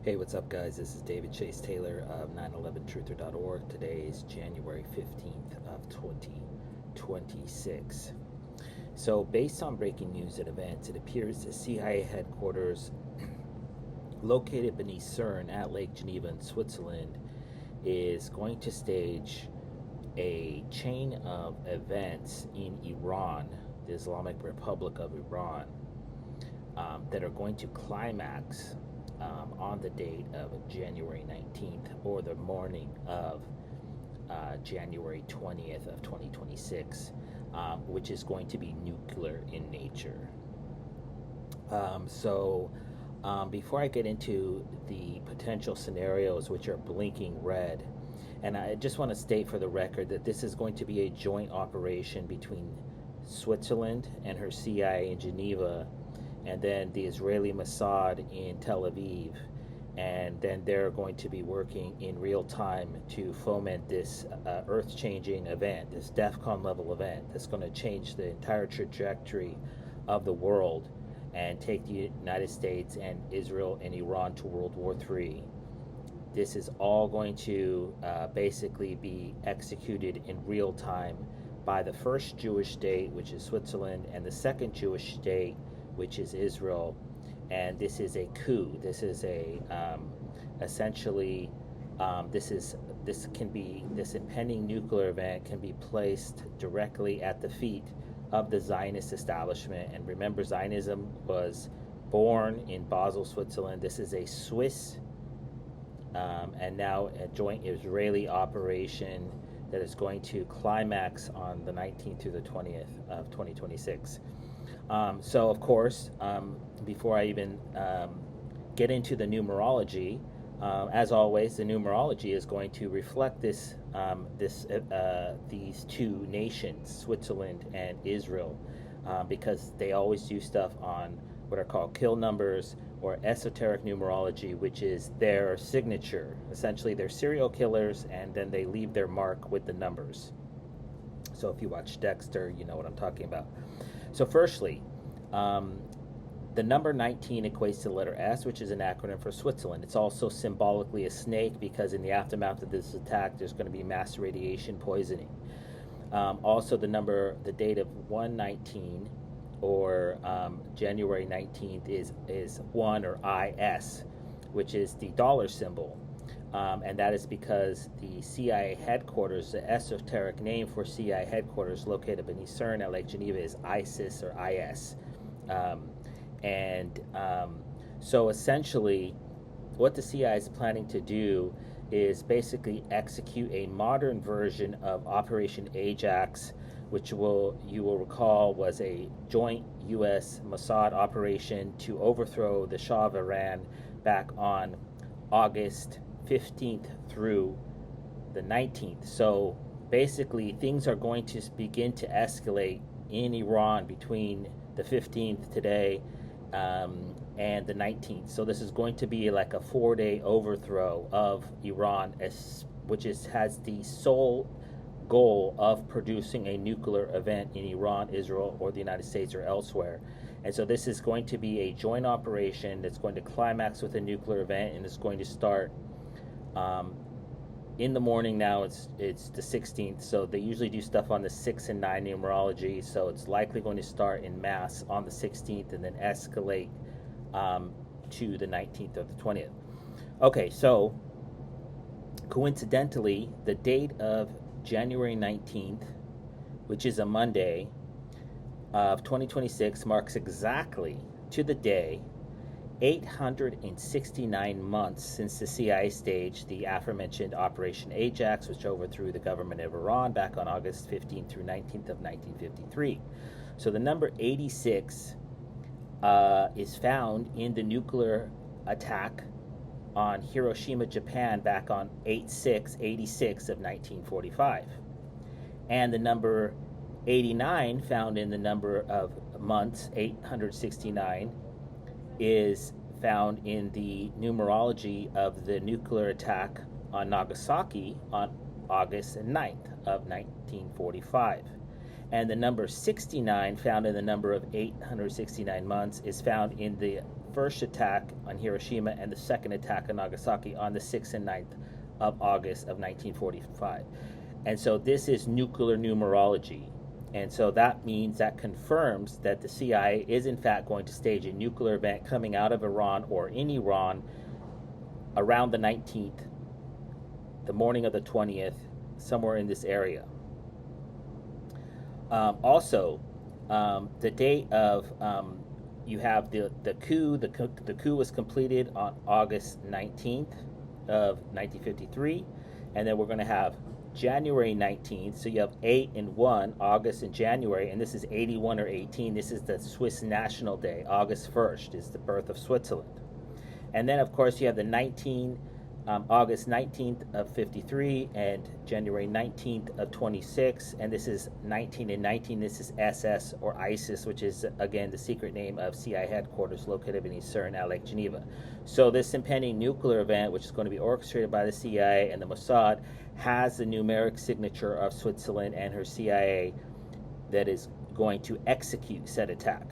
Hey, what's up, guys? This is David Chase Taylor of 911truther.org. Today is January 15th of 2026. So, based on breaking news and events, it appears the CIA headquarters located beneath CERN at Lake Geneva in Switzerland is going to stage a chain of events in Iran, the Islamic Republic of Iran, that are going to climax on the date of January 19th or the morning of January 20th of 2026, which is going to be nuclear in nature. Before I get into the potential scenarios, which are blinking red, and I just want to state for the record that this is going to be a joint operation between Switzerland and her CIA in Geneva, and then the Israeli Mossad in Tel Aviv, and then they're going to be working in real time to foment this earth-changing event, this DEFCON level event that's going to change the entire trajectory of the world and take the United States and Israel and Iran to World War III. This is all going to basically be executed in real time by the first Jewish state, which is Switzerland, and the second Jewish state, which is Israel. And this is a coup. This is a essentially this impending nuclear event can be placed directly at the feet of the Zionist establishment. And remember, Zionism was born in Basel, Switzerland. This is a Swiss and now a joint Israeli operation that is going to climax on the 19th through the 20th of 2026. So, of course, before I even get into the numerology, as always, the numerology is going to reflect these two nations, Switzerland and Israel, because they always do stuff on what are called kill numbers or esoteric numerology, which is their signature. Essentially, they're serial killers, and then they leave their mark with the numbers. So if you watch Dexter, you know what I'm talking about. So firstly, the number 19 equates to the letter S, which is an acronym for Switzerland. It's also symbolically a snake because in the aftermath of this attack, there's going to be mass radiation poisoning. Also, the date of 119 or January 19th is 1 or IS, which is the dollar symbol. And that is because the CIA headquarters, the esoteric name for CIA headquarters located beneath CERN at Lake Geneva, is ISIS or IS. So essentially, what the CIA is planning to do is basically execute a modern version of Operation Ajax, which you will recall was a joint U.S. Mossad operation to overthrow the Shah of Iran back on August 15th through the 19th. So basically, things are going to begin to escalate in Iran between the 15th today and the 19th. So this is going to be like a 4-day overthrow of Iran, which has the sole goal of producing a nuclear event in Iran, Israel, or the United States or elsewhere. And so this is going to be a joint operation that's going to climax with a nuclear event, and it's going to start in the morning. Now it's the 16th, so they usually do stuff on the 6 and 9 numerology, so it's likely going to start in mass on the 16th and then escalate to the 19th or the 20th. Okay, so coincidentally, the date of January 19th, which is a Monday of 2026, marks exactly to the day 869 months since the CIA staged the aforementioned Operation Ajax, which overthrew the government of Iran back on August 15th through 19th of 1953. So the number 86 is found in the nuclear attack on Hiroshima, Japan back on 86 of 1945. And the number 89, found in the number of months, 869, is found in the numerology of the nuclear attack on Nagasaki on August 9th of 1945. And the number 69, found in the number of 869 months, is found in the first attack on Hiroshima and the second attack on Nagasaki on the 6th and 9th of August of 1945. And so this is nuclear numerology. And so that means, that confirms that the CIA is in fact going to stage a nuclear event coming out of Iran or in Iran around the 19th, the morning of the 20th, somewhere in this area. Also, the date of you have the coup. The coup was completed on August 19th of 1953, and then we're going to have January 19th. So you have 8 and 1, August and January, and this is 81 or 18. This is the Swiss National Day. August 1st is the birth of Switzerland. And then, of course, you have the August 19th of 53 and January 19th of 26. And this is 19 and 19. This is SS or ISIS, which is, again, the secret name of CIA headquarters located in CERN at Lake Geneva. So this impending nuclear event, which is going to be orchestrated by the CIA and the Mossad, has the numeric signature of Switzerland and her CIA that is going to execute said attack.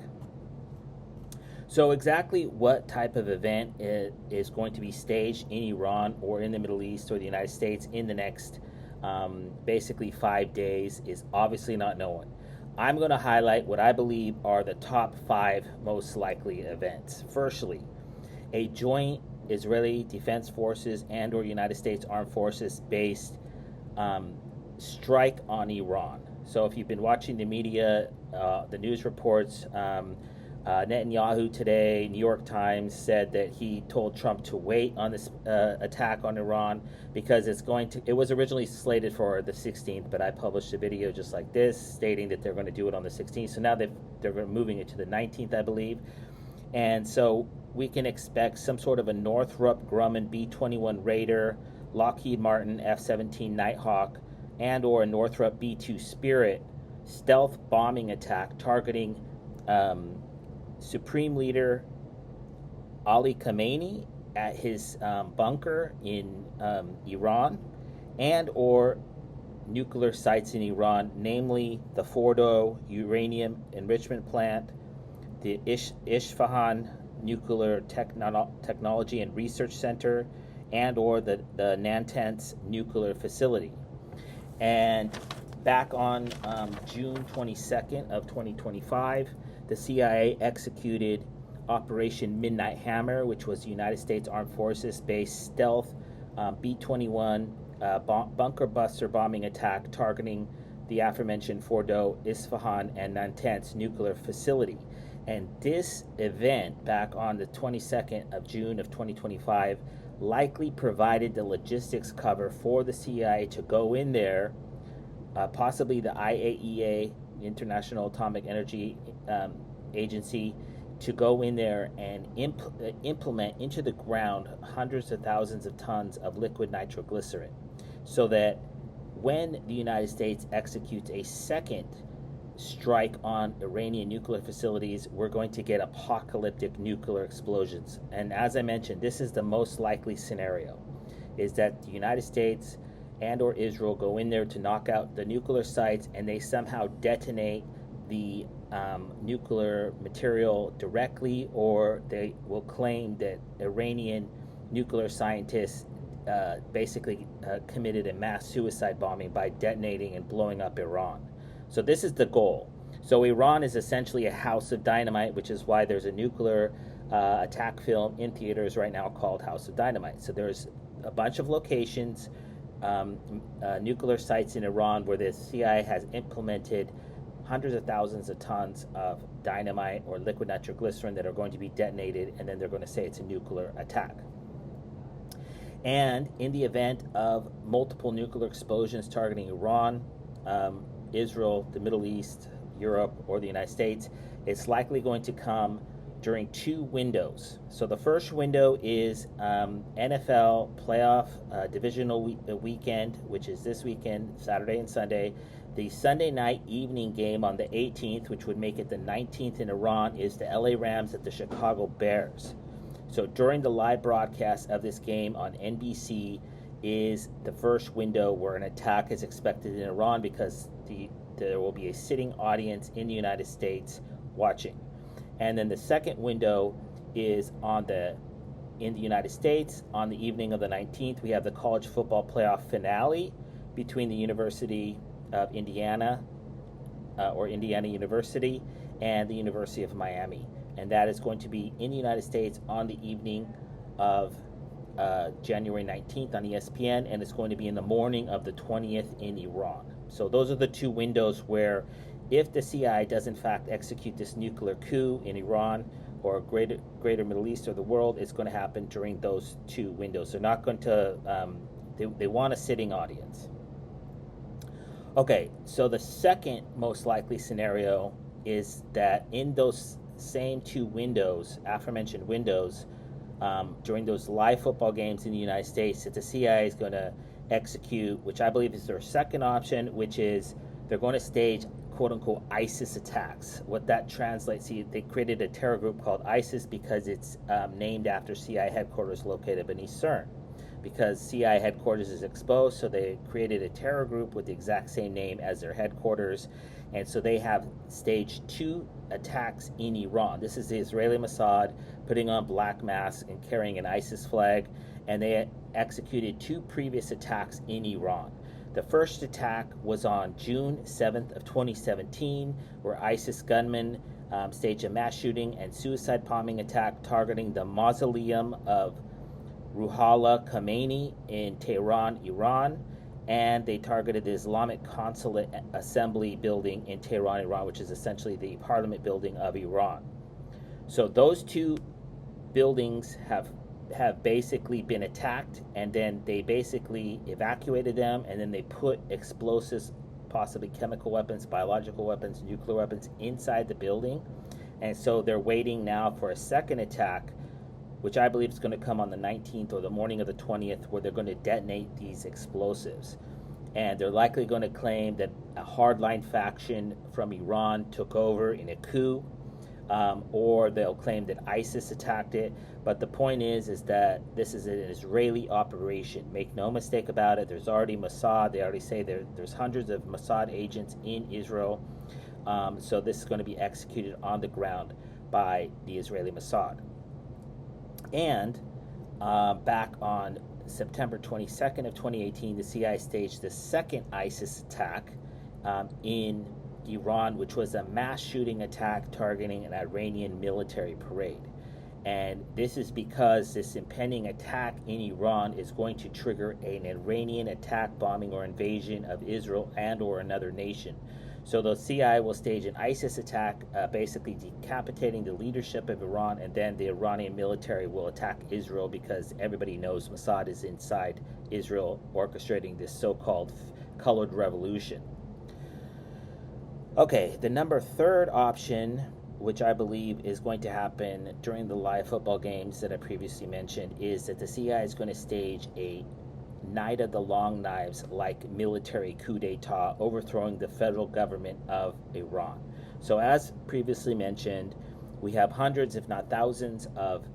So exactly what type of event is going to be staged in Iran or in the Middle East or the United States in the next basically 5 days is obviously not known. I'm going to highlight what I believe are the top 5 most likely events. Firstly, a joint Israeli Defense Forces and or United States Armed Forces based strike on Iran. So if you've been watching the media, the news reports, Netanyahu today, New York Times, said that he told Trump to wait on this attack on Iran because it was originally slated for the 16th, but I published a video just like this stating that they're going to do it on the 16th. So now they're moving it to the 19th, I believe. And so we can expect some sort of a Northrop Grumman B-21 Raider, Lockheed Martin F-17 Nighthawk, and or a Northrop B-2 Spirit stealth bombing attack targeting Supreme Leader Ali Khamenei at his bunker in Iran, and or nuclear sites in Iran, namely the Fordo uranium enrichment plant, the Isfahan Nuclear Technology and Research Center, and or the Natanz nuclear facility. And back on June 22nd of 2025, the CIA executed Operation Midnight Hammer, which was the United States Armed Forces-based stealth B-21 bunker buster bombing attack targeting the aforementioned Fordo, Isfahan, and Natanz nuclear facility. And this event, back on the 22nd of June of 2025, likely provided the logistics cover for the CIA to go in there, possibly the IAEA, International Atomic Energy Agency, to go in there and implement into the ground hundreds of thousands of tons of liquid nitroglycerin, so that when the United States executes a second strike on Iranian nuclear facilities, we're going to get apocalyptic nuclear explosions. And as I mentioned, this is the most likely scenario, is that the United States and or Israel go in there to knock out the nuclear sites, and they somehow detonate the nuclear material directly, or they will claim that Iranian nuclear scientists basically committed a mass suicide bombing by detonating and blowing up Iran. So this is the goal. So Iran is essentially a house of dynamite, which is why there's a nuclear attack film in theaters right now called House of Dynamite. So there's a bunch of locations, nuclear sites in Iran, where the CIA has implemented hundreds of thousands of tons of dynamite or liquid nitroglycerin that are going to be detonated, and then they're going to say it's a nuclear attack. And in the event of multiple nuclear explosions targeting Iran, Israel, the Middle East, Europe, or the United States, it's likely going to come during 2 windows. So the first window is NFL playoff divisional weekend, which is this weekend, Saturday and Sunday. The Sunday night evening game on the 18th, which would make it the 19th in Iran, is the LA Rams at the Chicago Bears. So during the live broadcast of this game on NBC is the first window where an attack is expected in Iran, because there will be a sitting audience in the United States watching. And then the second window is in the United States on the evening of the 19th. We have the college football playoff finale between the University of Indiana, or Indiana University, and the University of Miami. And that is going to be in the United States on the evening of January 19th on ESPN, and it's going to be in the morning of the 20th in Iran. So those are the two windows where, if the CIA does in fact execute this nuclear coup in Iran or greater Middle East or the world, it's going to happen during those two windows. They're not going to, they want a sitting audience. Okay, so the second most likely scenario is that in those same two windows, aforementioned windows, during those live football games in the United States, that the CIA is going to execute, which I believe is their second option, which is they're going to stage quote-unquote ISIS attacks. What that translates, they created a terror group called ISIS because it's named after CIA headquarters located beneath CERN. Because CIA headquarters is exposed, so they created a terror group with the exact same name as their headquarters. And so they have staged two attacks in Iran. This is the Israeli Mossad putting on black masks and carrying an ISIS flag. And they executed two previous attacks in Iran. The first attack was on June 7th of 2017, where ISIS gunmen staged a mass shooting and suicide bombing attack targeting the mausoleum of Ruhollah Khomeini in Tehran, Iran, and they targeted the Islamic Consulate Assembly building in Tehran, Iran, which is essentially the parliament building of Iran. So those two buildings have basically been attacked, and then they basically evacuated them, and then they put explosives, possibly chemical weapons, biological weapons, nuclear weapons inside the building. And so they're waiting now for a second attack, which I believe is going to come on the 19th or the morning of the 20th, where they're going to detonate these explosives. And they're likely going to claim that a hardline faction from Iran took over in a coup, or they'll claim that ISIS attacked it. But the point is that this is an Israeli operation. Make no mistake about it. There's already Mossad. They already say there's hundreds of Mossad agents in Israel. So this is going to be executed on the ground by the Israeli Mossad. And back on September 22nd of 2018, the CIA staged the second ISIS attack in Iran, which was a mass shooting attack targeting an Iranian military parade. And this is because this impending attack in Iran is going to trigger an Iranian attack, bombing, or invasion of Israel and or another nation. So the CIA will stage an ISIS attack, basically decapitating the leadership of Iran, and then the Iranian military will attack Israel because everybody knows Mossad is inside Israel orchestrating this so-called colored revolution. Okay, the third option, which I believe is going to happen during the live football games that I previously mentioned, is that the CIA is going to stage a Night of the Long Knives like military coup d'etat, overthrowing the federal government of Iran. So as previously mentioned, we have hundreds, if not thousands, of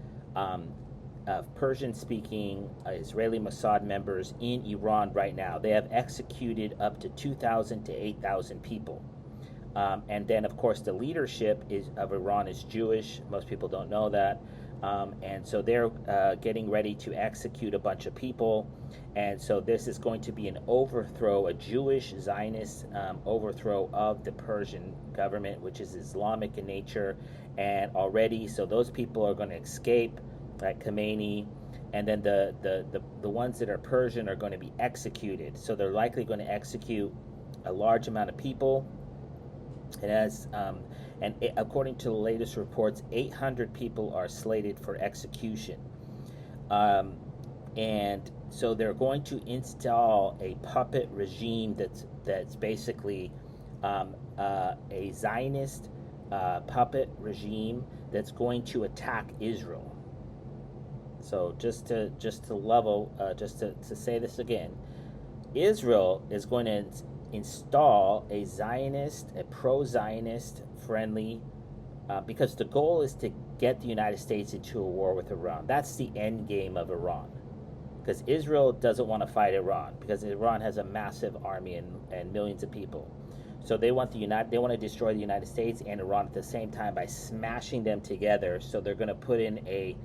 Persian-speaking Israeli Mossad members in Iran right now. They have executed up to 2,000 to 8,000 people. And then, of course, the leadership of Iran is Jewish. Most people don't know that. And so they're getting ready to execute a bunch of people. And so this is going to be an overthrow, a Jewish Zionist overthrow of the Persian government, which is Islamic in nature. And already, so those people are going to escape, like Khomeini. And then the ones that are Persian are going to be executed. So they're likely going to execute a large amount of people. It has, according to the latest reports, 800 people are slated for execution. And so they're going to install a puppet regime that's basically a Zionist puppet regime that's going to attack Israel. So just to say this again, Israel is going to install a Zionist, a pro-Zionist friendly, because the goal is to get the United States into a war with Iran. That's the end game of Iran. Because Israel doesn't want to fight Iran, because Iran has a massive army and millions of people. So they want they want to destroy the United States and Iran at the same time by smashing them together. So they're going to put in a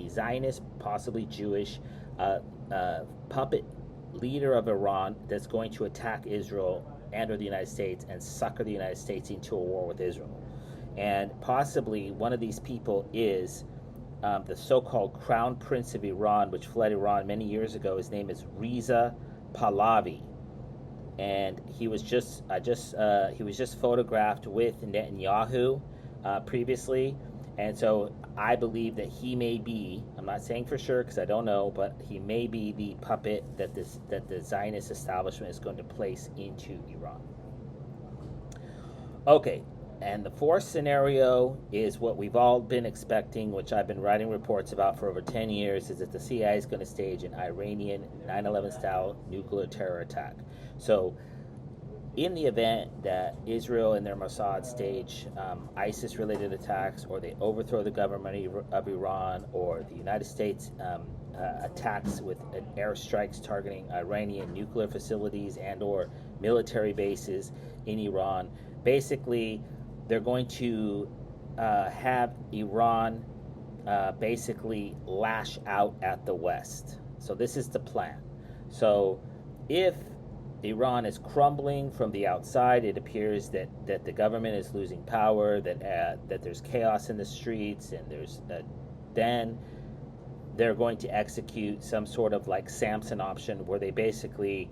Zionist, possibly Jewish, puppet leader of Iran that's going to attack Israel and or the United States and sucker the United States into a war with Israel. And possibly one of these people is the so-called Crown Prince of Iran, which fled Iran many years ago. His name is Reza Pahlavi, and he was just photographed with Netanyahu previously, and so I believe that he may be. I'm not saying for sure because I don't know, but he may be the puppet that the Zionist establishment is going to place into Iran. Okay. And the fourth scenario is what we've all been expecting, which I've been writing reports about for over 10 years, is that the CIA is going to stage an Iranian 9/11 style nuclear terror attack. So in the event that Israel and their Mossad stage ISIS-related attacks, or they overthrow the government of Iran, or the United States attacks with airstrikes targeting Iranian nuclear facilities and or military bases in Iran, basically they're going to have Iran basically lash out at the West. So this is the plan. So if Iran is crumbling from the outside, it appears that the government is losing power, that there's chaos in the streets, and then they're going to execute some sort of like Samson option where they basically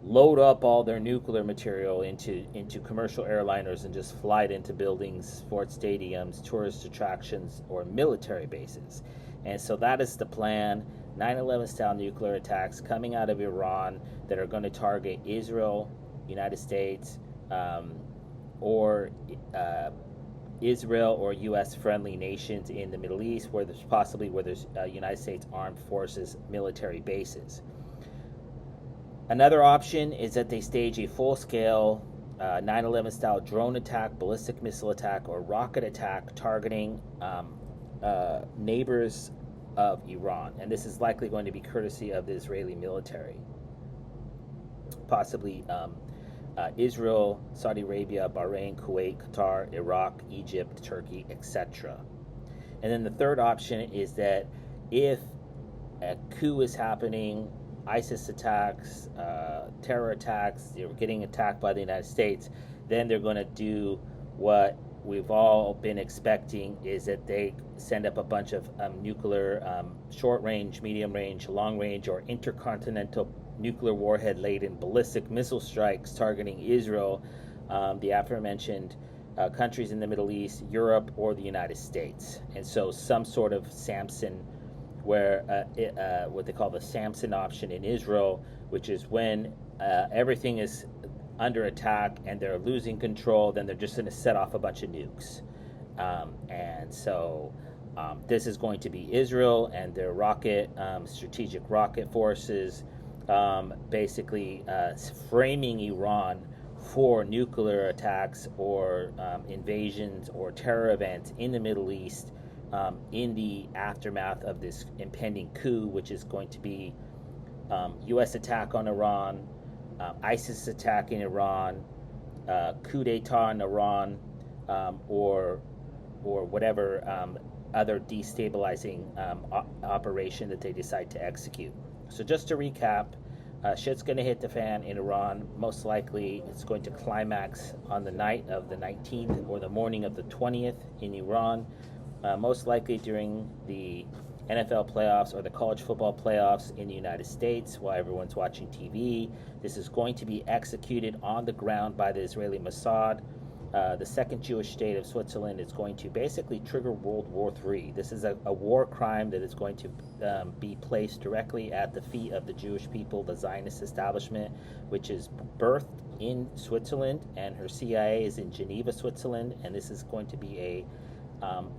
load up all their nuclear material into commercial airliners and just fly it into buildings, sports stadiums, tourist attractions, or military bases. And so that is the plan. 9/11 style nuclear attacks coming out of Iran that are going to target Israel, United States, or Israel or U.S. friendly nations in the Middle East, where there's United States Armed Forces military bases. Another option is that they stage a full-scale 9/11 style drone attack, ballistic missile attack, or rocket attack targeting neighbors of Iran. And this is likely going to be courtesy of the Israeli military. Possibly Israel, Saudi Arabia, Bahrain, Kuwait, Qatar, Iraq, Egypt, Turkey, etc. And then the third option is that if a coup is happening, ISIS attacks, terror attacks, they're getting attacked by the United States, then they're going to do what we've all been expecting, is that they send up a bunch of nuclear short range, medium range, long range, or intercontinental nuclear warhead laden ballistic missile strikes targeting Israel, the aforementioned countries in the Middle East, Europe, or the United States. And so some sort of Samson, where what they call the Samson option in Israel, which is when everything is under attack and they're losing control, then they're just going to set off a bunch of nukes. And so this is going to be Israel and their strategic rocket forces, basically framing Iran for nuclear attacks or invasions or terror events in the Middle East, in the aftermath of this impending coup, which is going to be U.S. attack on Iran, ISIS attack in Iran, coup d'etat in Iran, or whatever other destabilizing operation that they decide to execute. So just to recap, shit's going to hit the fan in Iran. Most likely it's going to climax on the night of the 19th or the morning of the 20th in Iran. Most likely during the NFL playoffs or the college football playoffs in the United States while everyone's watching TV. This is going to be executed on the ground by the Israeli Mossad. The second Jewish state of Switzerland is going to basically trigger World War III. This is a war crime that is going to be placed directly at the feet of the Jewish people, the Zionist establishment, which is birthed in Switzerland, and her CIA is in Geneva, Switzerland, and this is going to be a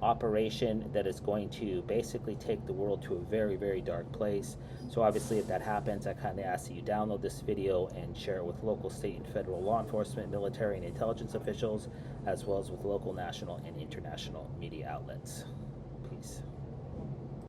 operation that is going to basically take the world to a very, very dark place. So obviously if that happens, I kindly ask that you download this video and share it with local, state, and federal law enforcement, military, and intelligence officials, as well as with local, national, and international media outlets. Peace.